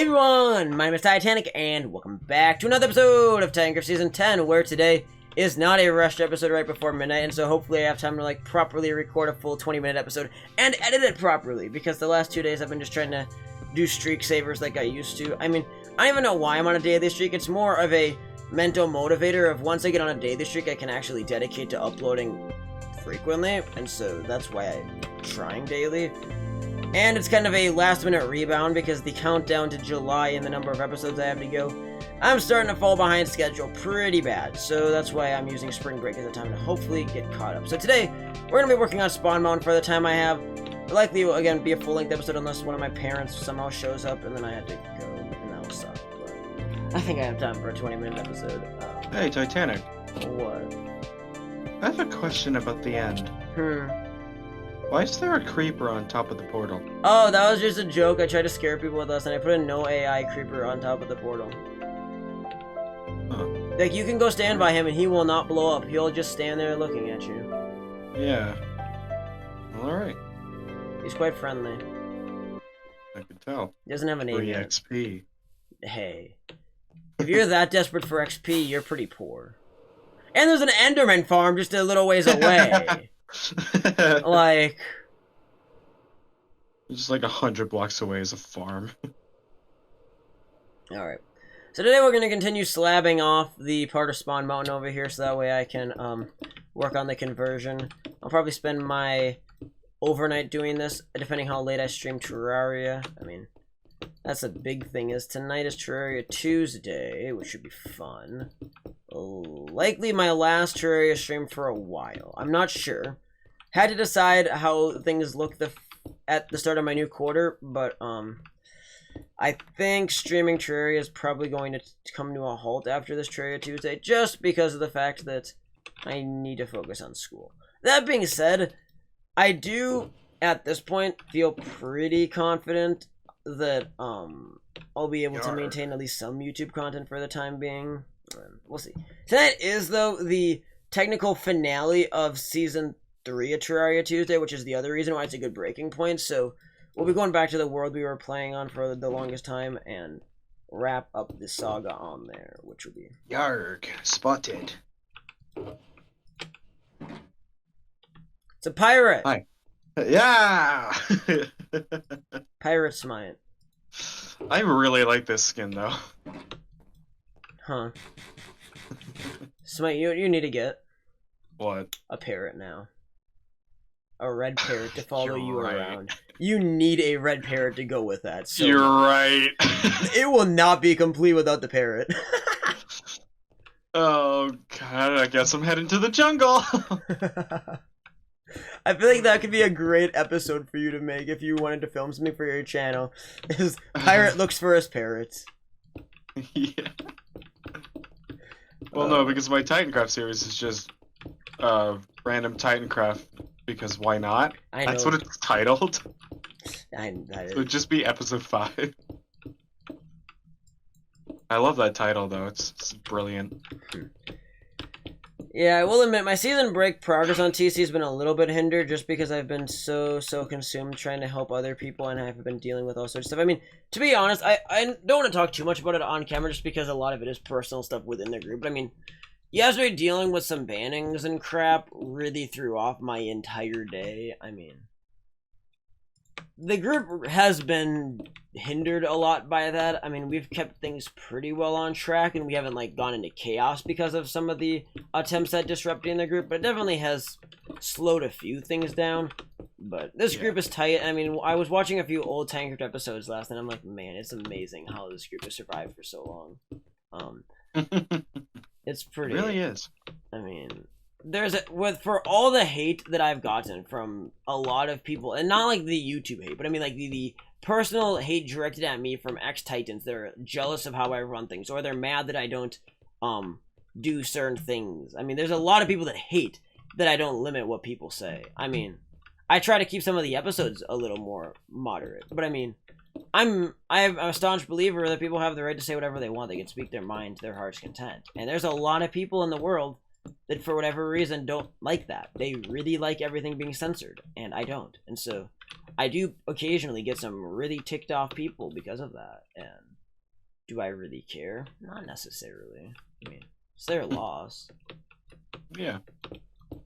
everyone, my name is Titanic, and welcome back to another episode of Titancraft Season 10, where today is not a rushed episode right before midnight, and so hopefully I have time to, properly record a full 20-minute episode and edit it properly, because the last 2 days I've been just trying to do streak savers like I used to. I mean, I don't even know why I'm on a daily streak. It's more of a mental motivator of once I get on a daily streak, I can actually dedicate to uploading frequently, and so that's why I'm trying daily. And it's kind of a last-minute rebound because the countdown to July and the number of episodes I have to go, I'm starting to fall behind schedule pretty bad. So that's why I'm using spring break as a time to hopefully get caught up. So today, we're going to be working on Spawn Mountain for the time I have. It'll likely, again, be a full-length episode unless one of my parents somehow shows up and then I have to go, and that will suck. But I think I have time for a 20-minute episode. Hey, Titanic. What? I have a question about the end. Why is there a creeper on top of the portal? Oh, that was just a joke. I tried to scare people with us, and I put a no AI creeper on top of the portal. Huh. Like, you can go stand by him, and he will not blow up. He'll just stand there looking at you. Yeah. Alright. He's quite friendly. I can tell. He doesn't have a name Free yet. XP. Hey. If you're that desperate for XP, you're pretty poor. And there's an Enderman farm just a little ways away. Like, just like 100 blocks away is a farm. alright. So today we're going to continue slabbing off the part of Spawn Mountain over here so that way I can work on the conversion. I'll probably spend my overnight doing this, depending how late I stream Terraria. I mean, that's a big thing, is tonight is Terraria Tuesday, which should be fun. Likely my last Terraria stream for a while. I'm not sure. Had to decide how things look at the start of my new quarter, but I think streaming Terraria is probably going to come to a halt after this Terraria Tuesday, just because of the fact that I need to focus on school. That being said, I do, at this point, feel pretty confident that I'll be able to maintain at least some YouTube content for the time being. We'll see. Tonight is, though, the technical finale of Season 3 of Terraria Tuesday, which is the other reason why it's a good breaking point. So we'll be going back to the world we were playing on for the longest time and wrap up the saga on there, which will be... Yarg, spotted. It's a pirate! Hi. Yeah! Pirate Smite. I really like this skin, though. Huh. Smite, you need to get... What? A parrot now. A red parrot to follow you right. around. You need a red parrot to go with that. So You're right. it will not be complete without the parrot. Oh, God, I guess I'm heading to the jungle. I feel like that could be a great episode for you to make if you wanted to film something for your channel. Is pirate looks for his parrots. Yeah. Well, no, because my Titancraft series is just random Titancraft, because why not? I know. That's what it's titled. That It would just be episode 5. I love that title, though. It's brilliant. Yeah, I will admit, my season break progress on TC has been a little bit hindered just because I've been so consumed trying to help other people, and I've been dealing with all sorts of stuff. I mean, to be honest, I don't want to talk too much about it on camera just because a lot of it is personal stuff within the group. But I mean, yesterday dealing with some bannings and crap really threw off my entire day. I mean, the group has been hindered a lot by that. I mean, we've kept things pretty well on track, and we haven't, gone into chaos because of some of the attempts at disrupting the group, but it definitely has slowed a few things down. But this group is tight. I mean, I was watching a few old Titancraft episodes last night, and I'm like, man, it's amazing how this group has survived for so long. It's pretty... It really is. I mean... for all the hate that I've gotten from a lot of people, and not like the YouTube hate, but I mean like the personal hate directed at me from ex-Titans. They're jealous of how I run things, or they're mad that I don't do certain things. I mean, there's a lot of people that hate that I don't limit what people say. I mean, I try to keep some of the episodes a little more moderate, but I mean, I'm a staunch believer that people have the right to say whatever they want. They can speak their mind to their heart's content, and there's a lot of people in the world that for whatever reason don't like that. They really like everything being censored, and I don't. And so I do occasionally get some really ticked off people because of that, and do I really care? Not necessarily. I mean, it's their loss. Yeah. I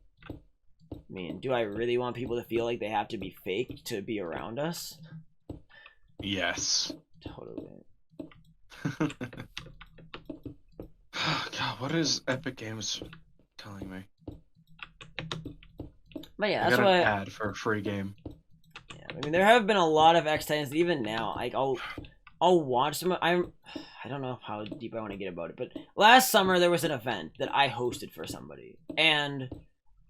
mean, do I really want people to feel like they have to be fake to be around us? Yes. Totally. God, what is Epic Games telling me? But yeah, I that's got why. an ad for a free game. Yeah, I mean, there have been a lot of X Titans. Even now, like I'll watch them. I don't know how deep I want to get about it, but last summer there was an event that I hosted for somebody, and it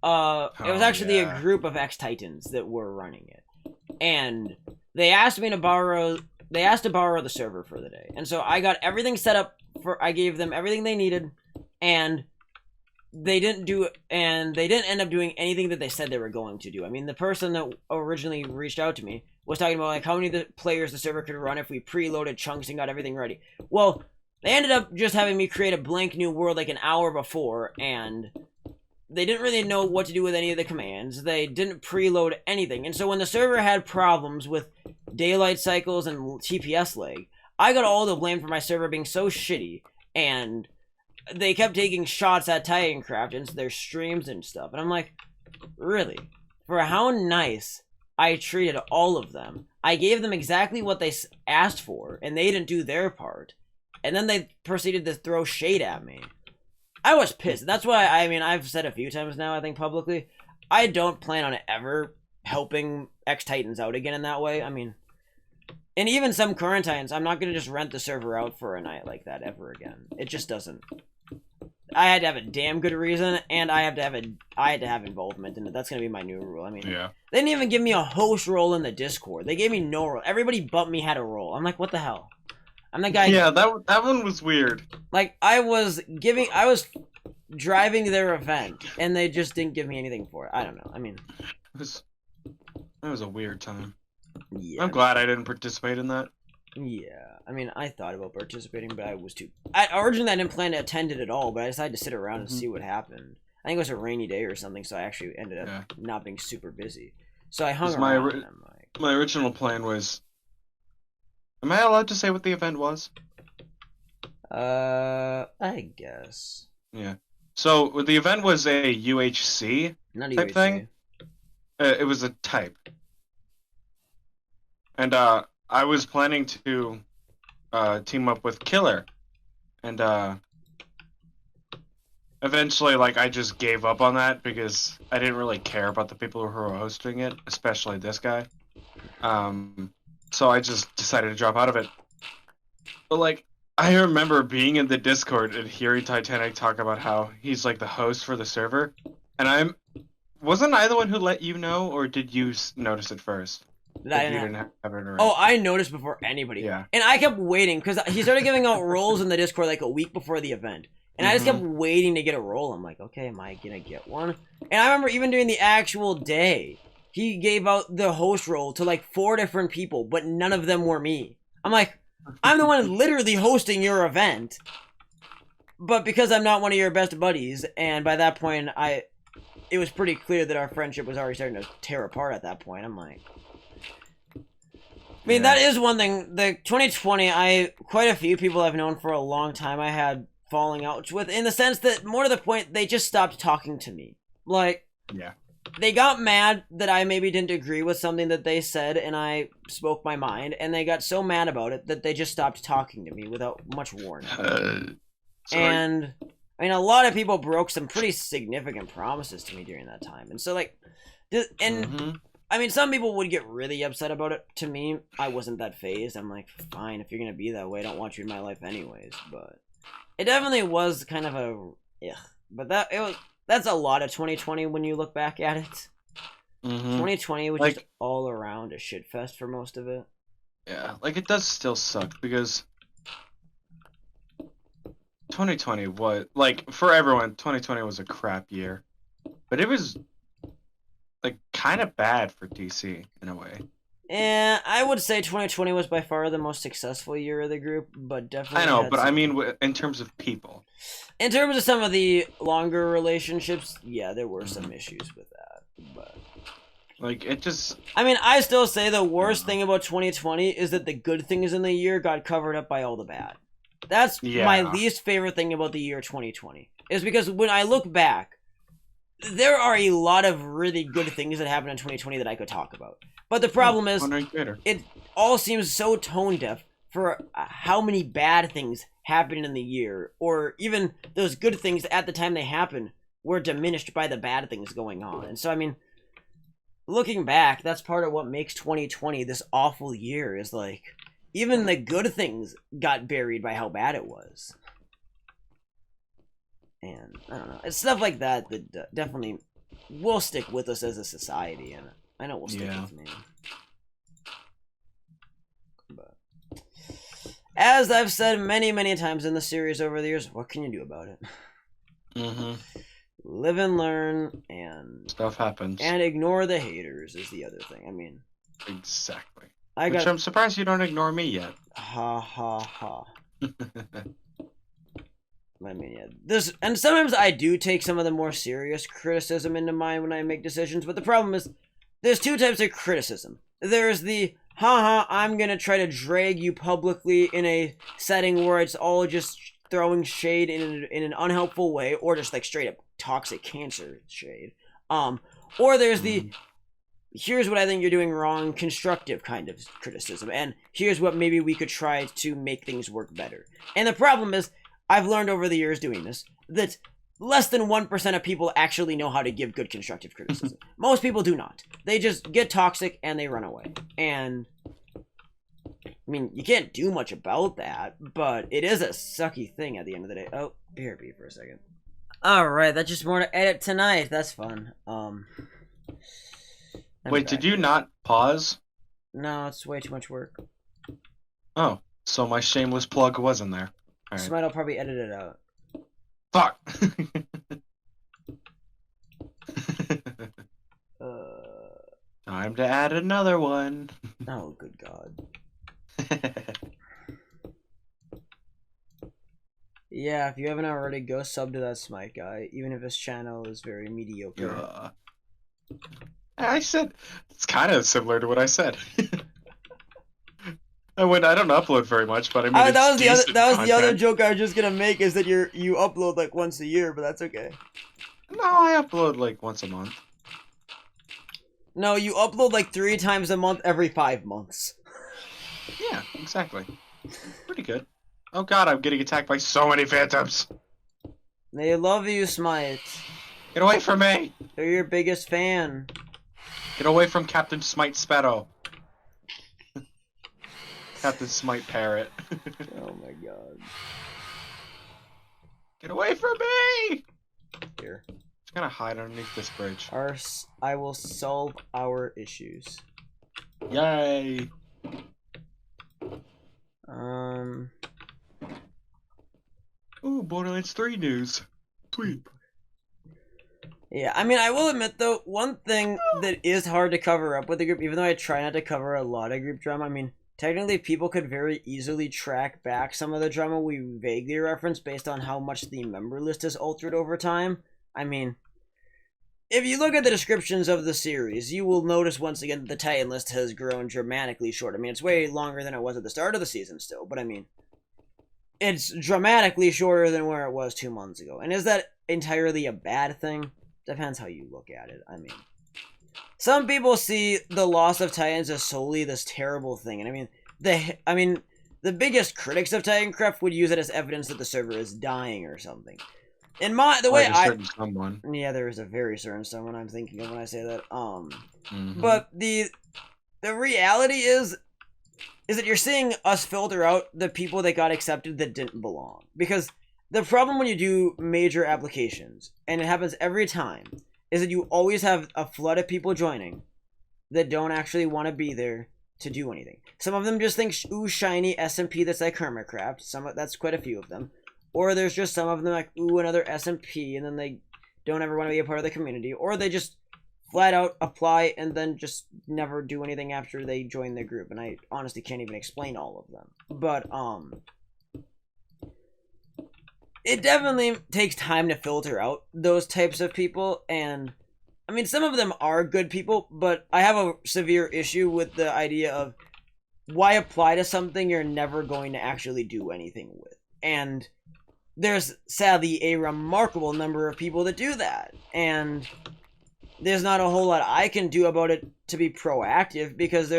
was actually a group of X Titans that were running it, and they asked me to borrow. They asked to borrow the server for the day, and so I got everything set up. I gave them everything they needed, and they didn't end up doing anything that they said they were going to do. I mean, the person that originally reached out to me was talking about like how many players the server could run if we preloaded chunks and got everything ready. Well, they ended up just having me create a blank new world like an hour before, and they didn't really know what to do with any of the commands. They didn't preload anything, and so when the server had problems with daylight cycles and TPS lag, I got all the blame for my server being so shitty, and they kept taking shots at Titancraft into their streams and stuff. And I'm like, really? For how nice I treated all of them. I gave them exactly what they asked for, and they didn't do their part. And then they proceeded to throw shade at me. I was pissed. That's why, I mean, I've said a few times now, I think publicly, I don't plan on ever helping X-Titans out again in that way. I mean, and even some current Titans, I'm not going to just rent the server out for a night like that ever again. It just doesn't. I had to have a damn good reason, and I had to have involvement in it. That's going to be my new rule. I mean, yeah. They didn't even give me a host role in the Discord. They gave me no role. Everybody but me had a role. I'm like, what the hell? I'm the guy. Yeah, that one was weird. Like, I was driving their event, and they just didn't give me anything for it. I don't know. I mean, that was a weird time. Yeah. I'm glad I didn't participate in that. Yeah, I mean, I thought about participating, but I was too... Originally, I didn't plan to attend it at all, but I decided to sit around and see what happened. I think it was a rainy day or something, so I actually ended up not being super busy. So I hung around, and I'm like... My original plan was... Am I allowed to say what the event was? I guess. Yeah. So, the event was a UHC type thing. It was a type. And, I was planning to team up with Killer, and eventually, like, I just gave up on that because I didn't really care about the people who were hosting it, especially this guy. So I just decided to drop out of it. But, like, I remember being in the Discord and hearing Titanic talk about how he's, like, the host for the server, and wasn't I the one who let you know, or did you notice it first? I noticed before anybody. Yeah. And I kept waiting, because he started giving out roles in the Discord like a week before the event. And I just kept waiting to get a role. I'm like, okay, am I going to get one? And I remember even during the actual day, he gave out the host role to like 4 different people, but none of them were me. I'm like, I'm the one literally hosting your event. But because I'm not one of your best buddies, and by that point, it was pretty clear that our friendship was already starting to tear apart at that point. I'm like... I mean, that is one thing. The 2020, quite a few people I've known for a long time I had falling out with, in the sense that, more to the point, they just stopped talking to me. Like, they got mad that I maybe didn't agree with something that they said, and I spoke my mind, and they got so mad about it that they just stopped talking to me without much warning. And, I mean, a lot of people broke some pretty significant promises to me during that time. And so, like, I mean, some people would get really upset about it. To me, I wasn't that phased. I'm like, fine, if you're going to be that way, I don't want you in my life anyways. But it definitely was kind of a... But that's a lot of 2020 when you look back at it. 2020 was just all around a shitfest for most of it. Yeah, like, it does still suck, because 2020 was... Like, for everyone, 2020 was a crap year. But it was... like, kind of bad for DC, in a way. Yeah, I would say 2020 was by far the most successful year of the group, but definitely... I know, but I mean, in terms of people. In terms of some of the longer relationships, yeah, there were some issues with that, but... Like, it just... I mean, I still say the worst thing about 2020 is that the good things in the year got covered up by all the bad. That's Yeah. my least favorite thing about the year 2020. Is because when I look back, there are a lot of really good things that happened in 2020 that I could talk about. But the problem is, it all seems so tone deaf for how many bad things happened in the year, or even those good things at the time they happened were diminished by the bad things going on. And so, I mean, looking back, that's part of what makes 2020 this awful year, is like, even the good things got buried by how bad it was. And, I don't know, it's stuff like that that definitely will stick with us as a society, and I know it will stick with me. But, as I've said many, many times in the series over the years, what can you do about it? Mm-hmm. Live and learn, and... stuff happens. And ignore the haters is the other thing, I mean... Exactly. Which I'm surprised you don't ignore me yet. Ha ha ha. I mean, yeah, and sometimes I do take some of the more serious criticism into mind when I make decisions, but the problem is, there's two types of criticism. There's the, haha, I'm gonna try to drag you publicly in a setting where it's all just throwing shade in an unhelpful way, or just like straight up toxic cancer shade. Or there's the, here's what I think you're doing wrong, constructive kind of criticism, and here's what maybe we could try to make things work better. And the problem is, I've learned over the years doing this, that less than 1% of people actually know how to give good constructive criticism. Most people do not. They just get toxic and they run away. And, I mean, you can't do much about that, but it is a sucky thing at the end of the day. Oh, BRB for a second. Alright, that's just more to edit tonight. That's fun. Wait, did you not pause? No, it's way too much work. Oh, so my shameless plug was in there. Right. Somebody'll probably edit it out. Fuck! Time to add another one. Oh, good God. Yeah, if you haven't already, go sub to that Smite guy, even if his channel is very mediocre. I said, it's kind of similar to what I said. I don't upload very much, but I mean, that was the other joke I was just gonna make, is that you upload like once a year, but that's okay. No, I upload like once a month. No, you upload like 3 times a month every 5 months. Yeah, exactly. Pretty good. Oh god, I'm getting attacked by so many phantoms. They love you, Smite. Get away from me! They're your biggest fan. Get away from Captain Smite Sparrow. Captain Smite Parrot. Oh my god. Get away from me! Here. Just gonna hide underneath this bridge. I will solve our issues. Yay! Ooh, Borderlands 3 news. Sweet. Yeah, I mean, I will admit, though, one thing that is hard to cover up with the group, even though I try not to cover a lot of group drama, I mean, technically people could very easily track back some of the drama we vaguely reference based on how much the member list is altered over time. I mean, if you look at the descriptions of the series, you will notice once again that the Titan list has grown dramatically short. I mean, it's way longer than it was at the start of the season still, but I mean, it's dramatically shorter than where it was 2 months ago. And is that entirely a bad thing? Depends how you look at it. I mean, some people see the loss of Titans as solely this terrible thing, and I mean, the biggest critics of Titancraft would use it as evidence that the server is dying or something. In Someone. Yeah, there is a very certain someone I'm thinking of when I say that. But the reality is that you're seeing us filter out the people that got accepted that didn't belong, because the problem when you do major applications, and it happens every time, is that you always have a flood of people joining that don't actually want to be there to do anything. Some of them just think, ooh, shiny SMP that's like Kharmakiller. That's quite a few of them. Or there's just some of them like, ooh, another SMP, and then they don't ever want to be a part of the community. Or they just flat out apply and then just never do anything after they join the group. And I honestly can't even explain all of them. But, it definitely takes time to filter out those types of people, and I mean, some of them are good people, but I have a severe issue with the idea of why apply to something you're never going to actually do anything with. And there's sadly a remarkable number of people that do that. And there's not a whole lot I can do about it to be proactive, because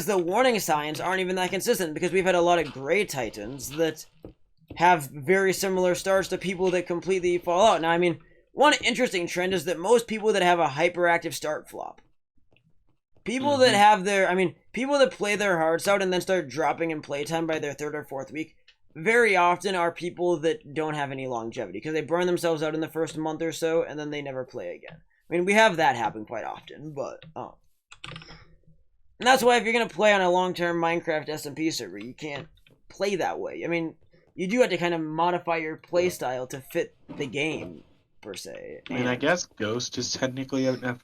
the warning signs aren't even that consistent, because we've had a lot of gray titans that have very similar starts to people that completely fall out. Now, I mean, one interesting trend is that most people that have a hyperactive start flop, people that have their, people that play their hearts out and then start dropping in playtime by their 3rd or 4th week, very often are people that don't have any longevity, because they burn themselves out in the first month or so, and then they never play again. I mean, we have that happen quite often, but, and that's why if you're going to play on a long-term Minecraft SMP server, you can't play that way. I mean, you do have to kind of modify your play style to fit the game, per se. I mean, I guess Ghost is technically an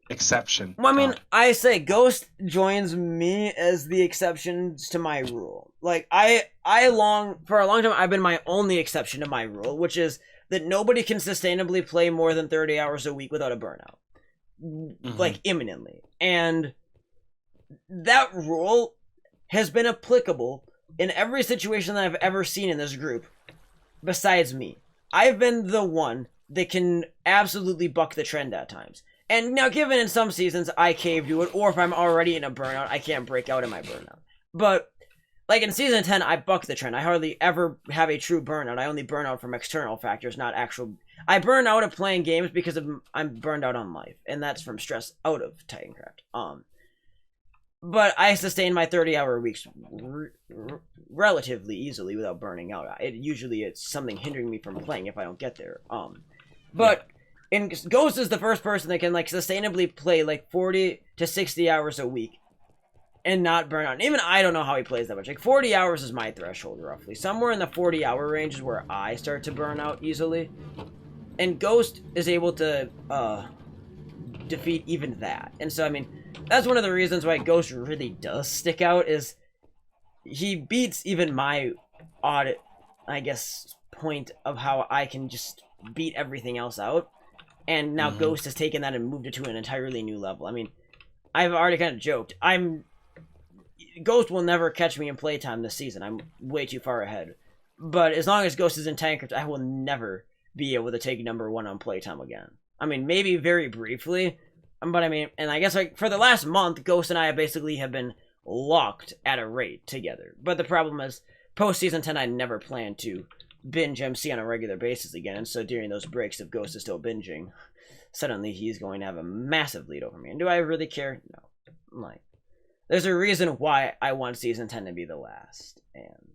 exception. Well, I mean, I say Ghost joins me as the exceptions to my rule. Like, for a long time, I've been my only exception to my rule, which is that nobody can sustainably play more than 30 hours a week without a burnout. Like, imminently. And that rule has been applicable in every situation that I've ever seen in this group, besides me. I've been the one that can absolutely buck the trend at times. And now, given in some seasons I cave to it, or if I'm already in a burnout, I can't break out in my burnout. But, like in Season 10, I buck the trend. I hardly ever have a true burnout. I only burn out from external factors, not actual... I burn out of playing games because I'm burned out on life, and that's from stress out of Titancraft. But I sustain my 30-hour weeks relatively easily without burning out. Usually it's something hindering me from playing if I don't get there. But Ghost is the first person that can like sustainably play like 40 to 60 hours a week and not burn out. And even I don't know how he plays that much. Like 40 hours is my threshold roughly. Somewhere in the 40-hour range is where I start to burn out easily. And Ghost is able to defeat even that. And so, I mean, that's one of the reasons why Ghost really does stick out, is he beats even my odd, I guess, point of how I can just beat everything else out. And now Ghost has taken that and moved it to an entirely new level. I mean, I've already kind of joked. Ghost will never catch me in playtime this season. I'm way too far ahead. But as long as Ghost is in Titancraft, I will never be able to take #1 on playtime again. I mean, maybe very briefly, but I mean, and I guess like for the last month, Ghost and I basically have been locked at a rate together. But the problem is, post Season 10, I never plan to binge MC on a regular basis again, and so during those breaks, if Ghost is still binging, suddenly he's going to have a massive lead over me. And do I really care? No. Like, there's a reason why I want Season 10 to be the last, and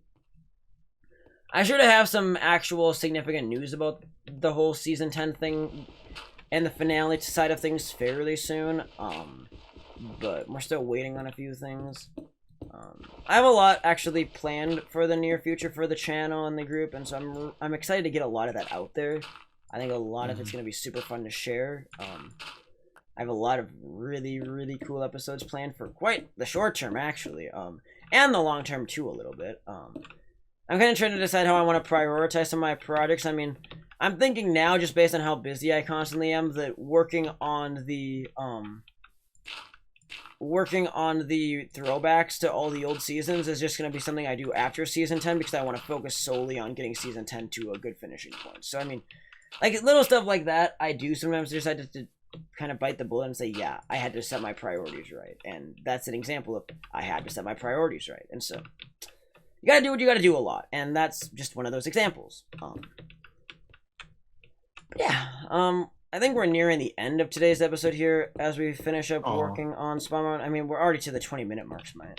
I sure to have some actual significant news about the whole Season 10 thing and the finale side of things fairly soon, but we're still waiting on a few things. I have a lot actually planned for the near future for the channel and the group, and so I'm excited to get a lot of that out there. I think a lot of it's going to be super fun to share. I have a lot of really, really cool episodes planned for quite the short term, actually, and the long term too a little bit. I'm kind of trying to decide how I want to prioritize some of my projects. I mean, I'm thinking now, just based on how busy I constantly am, that working on the throwbacks to all the old seasons is just going to be something I do after Season 10, because I want to focus solely on getting Season 10 to a good finishing point. So, I mean, like, little stuff like that, I do sometimes decide to kind of bite the bullet and say, yeah, I had to set my priorities right. And that's an example of I had to set my priorities right. And so, you gotta do what you gotta do a lot. And that's just one of those examples. I think we're nearing the end of today's episode here as we finish up working on Spawn Mode. I mean, we're already to the 20-minute marks, man.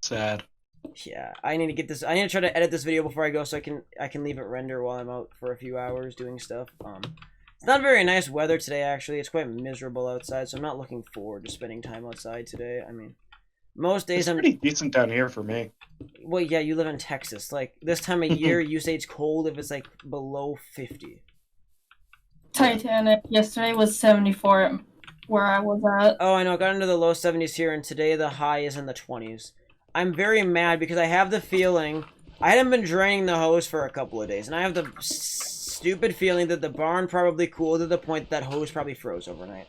Sad. Yeah, I need to get this. I need to try to edit this video before I go, so I can leave it render while I'm out for a few hours doing stuff. It's not very nice weather today, actually. It's quite miserable outside, so I'm not looking forward to spending time outside today. I mean, most days it's pretty decent down here for me. Well, yeah, you live in Texas. Like, this time of year, you say it's cold if it's like below 50. Titanic yesterday was 74 where I was at. Oh, I know. It got into the low 70s here, and today the high is in the 20s. I'm very mad because I have the feeling I hadn't been draining the hose for a couple of days, and I have the stupid feeling that the barn probably cooled to the point that hose probably froze overnight.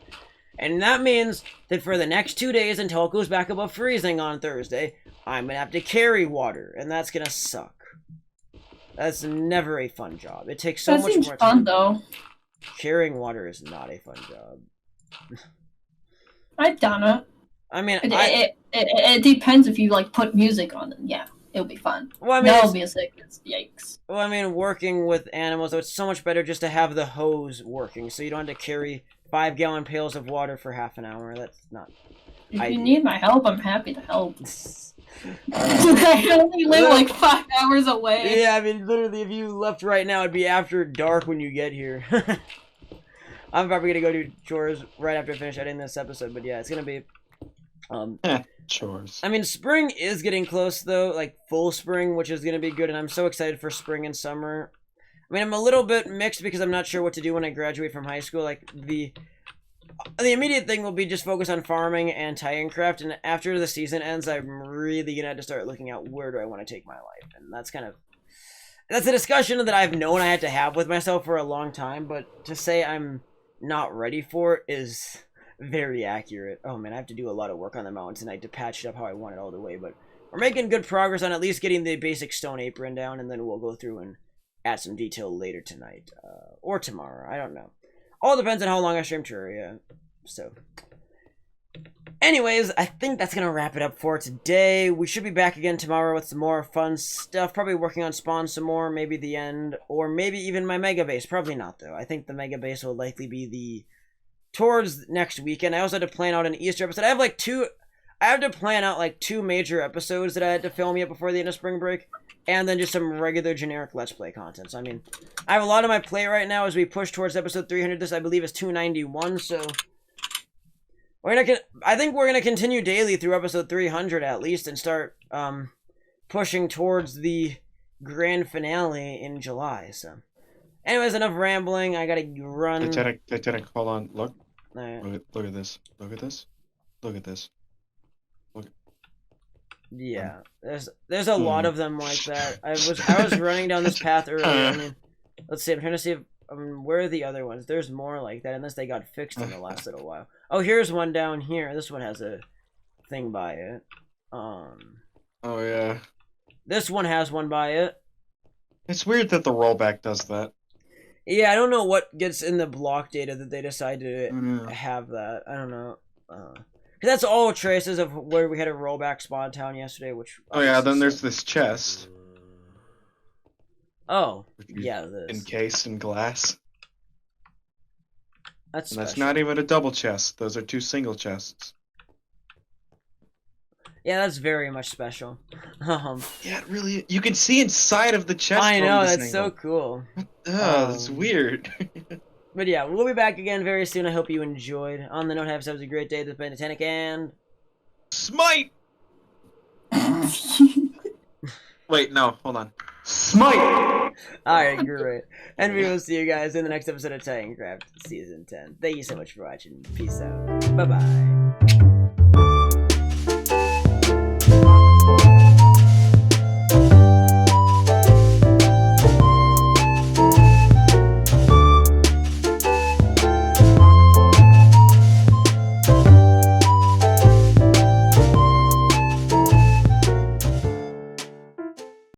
And that means that for the next 2 days until it goes back above freezing on Thursday, I'm gonna have to carry water, and that's gonna suck. That's never a fun job. It takes so That much seems more fun time. though. Carrying water is not a fun job. I've done it. I mean, it depends if you like put music on it. Yeah, it'll be fun. well, I mean, No music, it's yikes. well, I mean, working with animals, though, it's so much better just to have the hose working, so you don't have to carry 5-gallon pails of water for half an hour. That's not. If ideal. you need my help, I'm happy to help. I only live like 5 hours away. Yeah, I mean, literally, if you left right now, it'd be after dark when you get here. I'm probably gonna go do chores right after I finish editing this episode, but yeah, it's gonna be. Chores. I mean, spring is getting close though, like full spring, which is gonna be good, and I'm so excited for spring and summer. I mean, I'm a little bit mixed because I'm not sure what to do when I graduate from high school. Like the immediate thing will be just focus on farming and Titancraft, and after the season ends, I'm really gonna have to start looking at where do I want to take my life, and that's a discussion that I've known I had to have with myself for a long time. But to say I'm not ready for it is very accurate. Oh man, I have to do a lot of work on the mountain tonight to patch it up how I want it all the way, but we're making good progress on at least getting the basic stone apron down, and then we'll go through and add some detail later tonight, or tomorrow, I don't know. All depends on how long I stream Terraria, so. Anyways, I think that's gonna wrap it up for today. We should be back again tomorrow with some more fun stuff, probably working on spawn some more, maybe the end, or maybe even my mega base. Probably not though. I think the mega base will likely be towards next weekend. I also had to plan out an Easter episode. I have to plan out like 2 major episodes that I had to film yet before the end of spring break, and then just some regular generic Let's Play content. So I mean, I have a lot on my plate right now as we push towards episode 300. This I believe is 291, so I think we're gonna continue daily through episode 300 at least, and start pushing towards the grand finale in July. So, anyways, enough rambling. I gotta run. Titanic, hold on. Look. Right. Look at this. Look at this. Look at this. Yeah, there's a lot of them like that. I was running down this path earlier. I mean, let's see. I'm trying to see if where are the other ones. There's more like that, unless they got fixed in the last little while. Oh, here's one down here. This one has a thing by it. Oh yeah. This one has one by it. It's weird that the rollback does that. Yeah, I don't know what gets in the block data that they decide to have that. I don't know. Cause that's all traces of where we had a rollback spawn town yesterday, which. Oh yeah, then there's this chest. Oh yeah, this encased in glass. That's not even a double chest. Those are 2 single chests. Yeah, that's very much special. Yeah, it really. You can see inside of the chest. I know, that's angle. so cool. That's weird. But yeah, we'll be back again very soon. I hope you enjoyed. On the note, have yourselves a great day. This has been Titanic and Smite. Wait, no, hold on. Smite. Alright, great. And we will see you guys in the next episode of Titancraft Season 10. Thank you so much for watching. Peace out. Bye-bye.